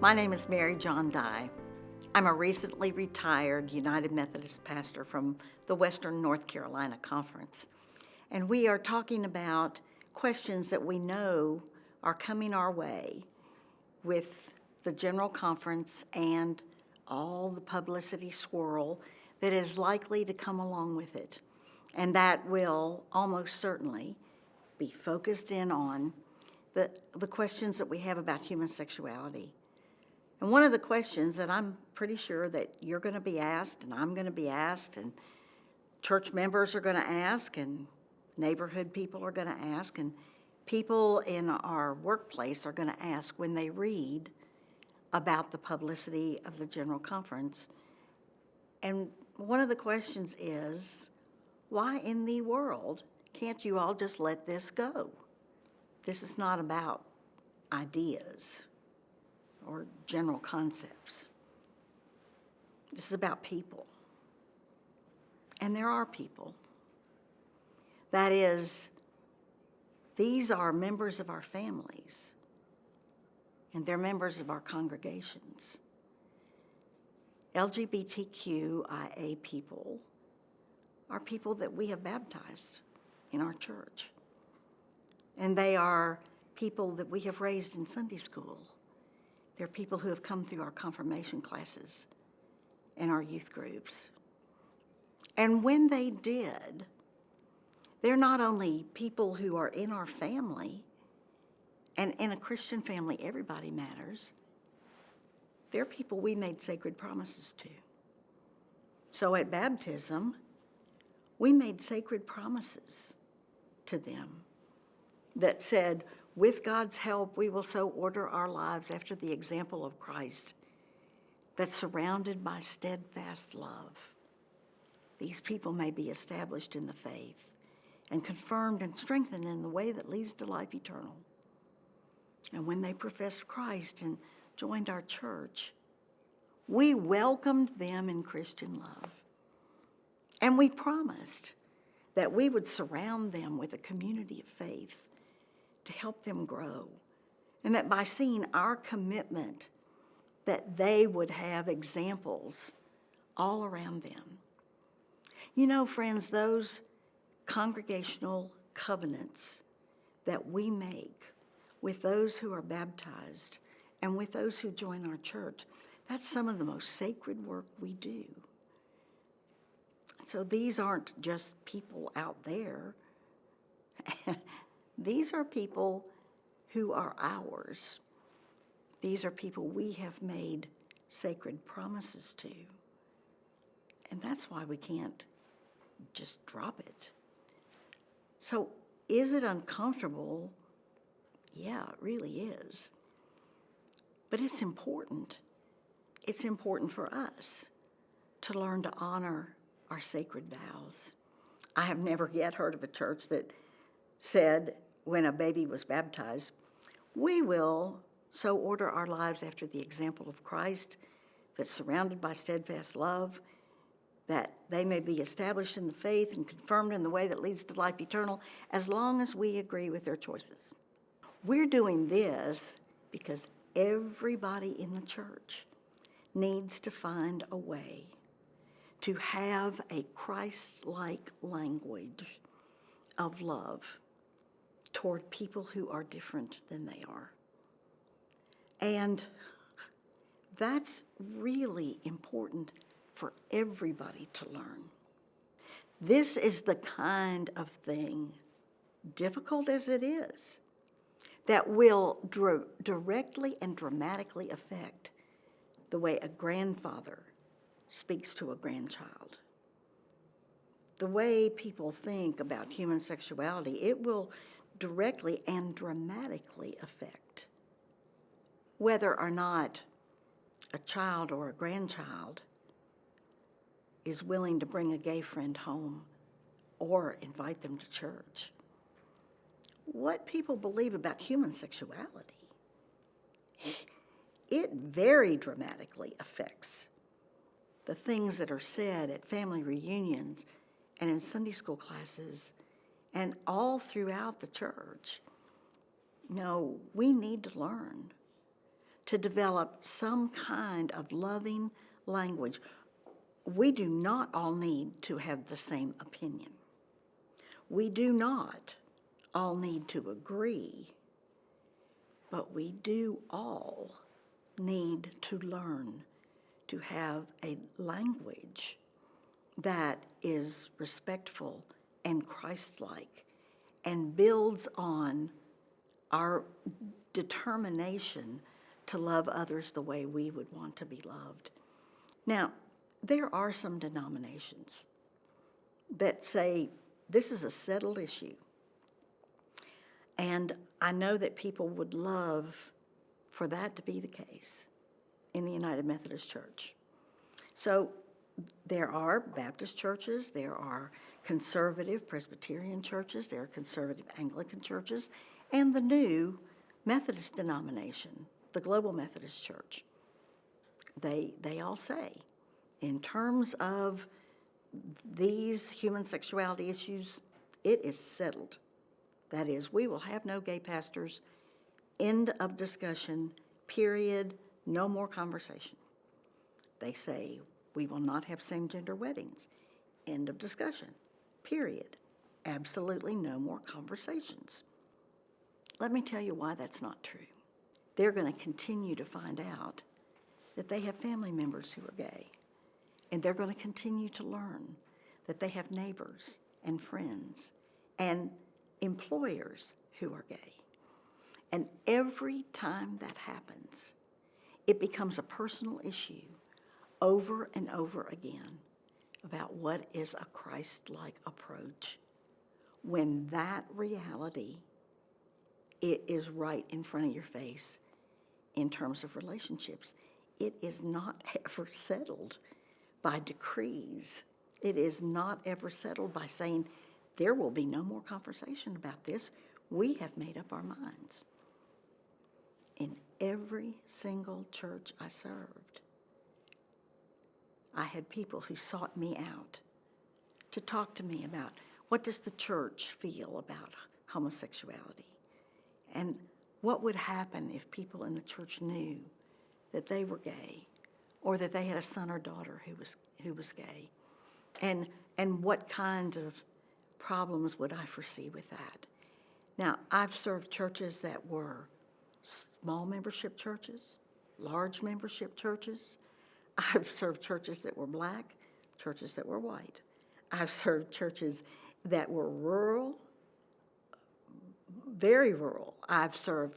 My name is Mary John Dye. I'm a recently retired United Methodist pastor from the Western North Carolina Conference. And we are talking about questions that we know are coming our way with the General Conference and all the publicity swirl that is likely to come along with it. And that will almost certainly be focused in on the questions that we have about human sexuality. And one of the questions that I'm pretty sure that you're going to be asked, and I'm going to be asked, and church members are going to ask, and neighborhood people are going to ask, and people in our workplace are going to ask when they read about the publicity of the General Conference. And one of the questions is, why in the world can't you all just let this go? This is not about ideas or general concepts. This is about people. And there are people. That is, these are members of our families, and they're members of our congregations. LGBTQIA people are people that we have baptized in our church. And they are people that we have raised in Sunday school. They're people who have come through our confirmation classes and our youth groups. And when they did, they're not only people who are in our family, and in a Christian family, everybody matters. They're people we made sacred promises to. So at baptism, we made sacred promises to them that said, with God's help, we will so order our lives after the example of Christ that's surrounded by steadfast love. These people may be established in the faith and confirmed and strengthened in the way that leads to life eternal. And when they professed Christ and joined our church, we welcomed them in Christian love. And we promised that we would surround them with a community of faith to help them grow, and that by seeing our commitment, that they would have examples all around them. You know, friends, those congregational covenants that we make with those who are baptized and with those who join our church, that's some of the most sacred work we do. So these aren't just people out there. These are people who are ours. These are people we have made sacred promises to. And that's why we can't just drop it. So is it uncomfortable? Yeah, it really is. But it's important. It's important for us to learn to honor our sacred vows. I have never yet heard of a church that said when a baby was baptized, we will so order our lives after the example of Christ that's surrounded by steadfast love, that they may be established in the faith and confirmed in the way that leads to life eternal, as long as we agree with their choices. We're doing this because everybody in the church needs to find a way to have a Christ-like language of love toward people who are different than they are. And that's really important for everybody to learn. This is the kind of thing, difficult as it is, that will directly and dramatically affect the way a grandfather speaks to a grandchild. The way people think about human sexuality, it will directly and dramatically affect whether or not a child or a grandchild is willing to bring a gay friend home or invite them to church. What people believe about human sexuality, it very dramatically affects the things that are said at family reunions and in Sunday school classes and all throughout the church. No, we need to learn to develop some kind of loving language. We do not all need to have the same opinion. We do not all need to agree, but we do all need to learn to have a language that is respectful and Christlike and builds on our determination to love others the way we would want to be loved. Now, there are some denominations that say this is a settled issue. And I know that people would love for that to be the case in the United Methodist Church. So there are Baptist churches, there are conservative Presbyterian churches, there are conservative Anglican churches, and the new Methodist denomination, the Global Methodist Church. They all say, in terms of these human sexuality issues, it is settled. That is, we will have no gay pastors, end of discussion, period, no more conversation. They say, we will not have same-gender weddings, end of discussion, period. Absolutely no more conversations. Let me tell you why that's not true. They're going to continue to find out that they have family members who are gay. And they're going to continue to learn that they have neighbors and friends and employers who are gay. And every time that happens, it becomes a personal issue over and over again about what is a Christ-like approach when that reality, it is right in front of your face in terms of relationships. It is not ever settled by decrees. It is not ever settled by saying, there will be no more conversation about this. We have made up our minds. In every single church I served, I had people who sought me out to talk to me about what does the church feel about homosexuality, and what would happen if people in the church knew that they were gay, or that they had a son or daughter who was gay, and what kind of problems would I foresee with that? Now, I've served churches that were small membership churches, large membership churches. I've served churches that were black, churches that were white. I've served churches that were rural, very rural. I've served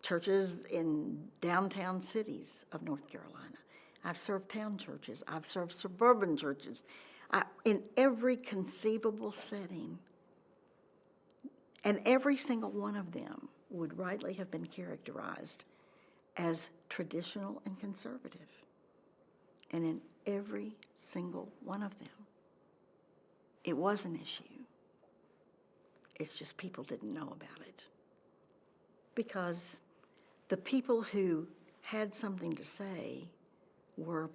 churches in downtown cities of North Carolina. I've served town churches. I've served suburban churches. In every conceivable setting, and every single one of them would rightly have been characterized as traditional and conservative. And in every single one of them, it was an issue. It's just people didn't know about it. Because the people who had something to say were,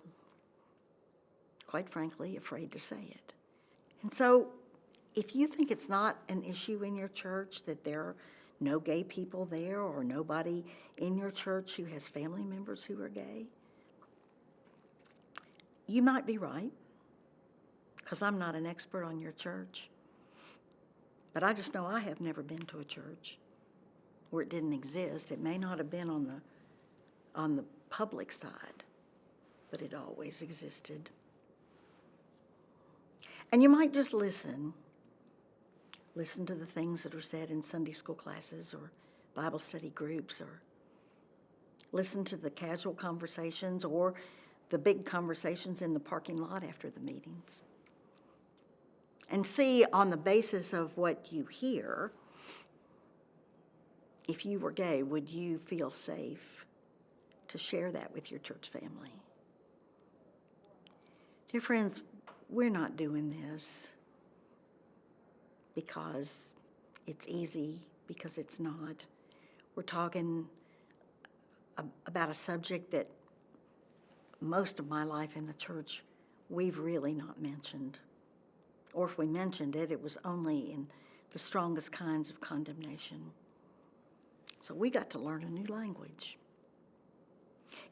quite frankly, afraid to say it. And so, if you think it's not an issue in your church, that there are no gay people there, or nobody in your church who has family members who are gay, you might be right, because I'm not an expert on your church. But I just know I have never been to a church where it didn't exist. It may not have been on the public side, but it always existed. And you might just listen to the things that are said in Sunday school classes or Bible study groups, or listen to the casual conversations or the big conversations in the parking lot after the meetings. And see, on the basis of what you hear, if you were gay, would you feel safe to share that with your church family? Dear friends, we're not doing this because it's easy, because it's not. We're talking about a subject that most of my life in the church we've really not mentioned. Or if we mentioned it, it was only in the strongest kinds of condemnation. So we got to learn a new language.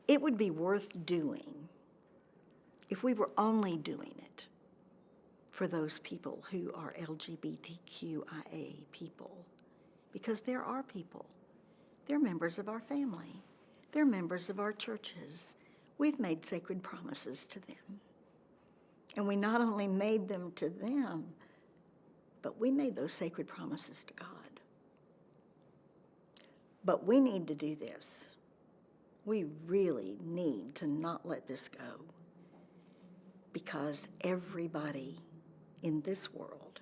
It would be worth doing if we were only doing it for those people who are LGBTQIA people, because there are people. They're members of our family. They're members of our churches. We've made sacred promises to them. And we not only made them to them, but we made those sacred promises to God. But we need to do this. We really need to not let this go, because everybody in this world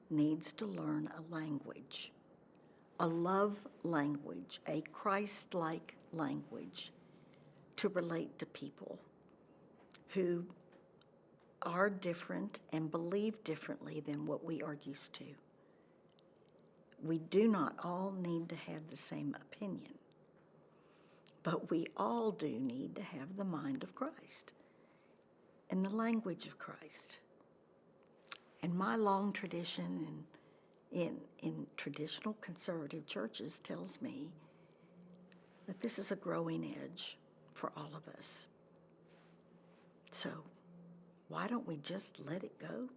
needs to learn a language, a love language, a Christlike language to relate to people who are different and believe differently than what we are used to. We do not all need to have the same opinion, but we all do need to have the mind of Christ and the language of Christ. And my long tradition in traditional conservative churches tells me that this is a growing edge for all of us. So why don't we just let it go?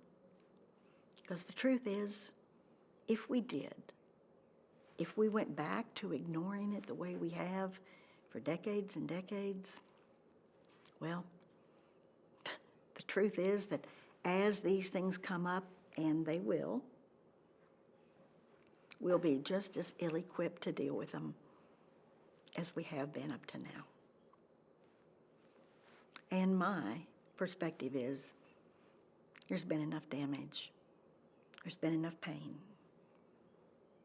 Because the truth is, if we did, if we went back to ignoring it the way we have for decades and decades, well, the truth is that as these things come up, and they will, we'll be just as ill-equipped to deal with them as we have been up to now. And my perspective is, there's been enough damage. There's been enough pain.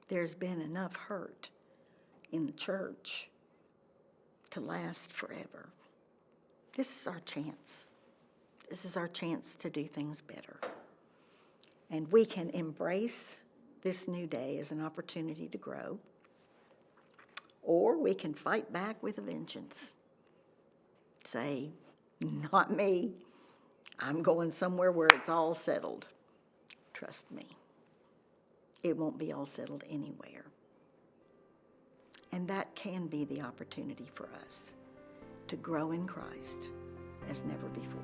There's been enough hurt in the church to last forever. This is our chance. This is our chance to do things better. And we can embrace this new day as an opportunity to grow, or we can fight back with a vengeance. Say, not me. I'm going somewhere where it's all settled. Trust me. It won't be all settled anywhere. And that can be the opportunity for us to grow in Christ as never before.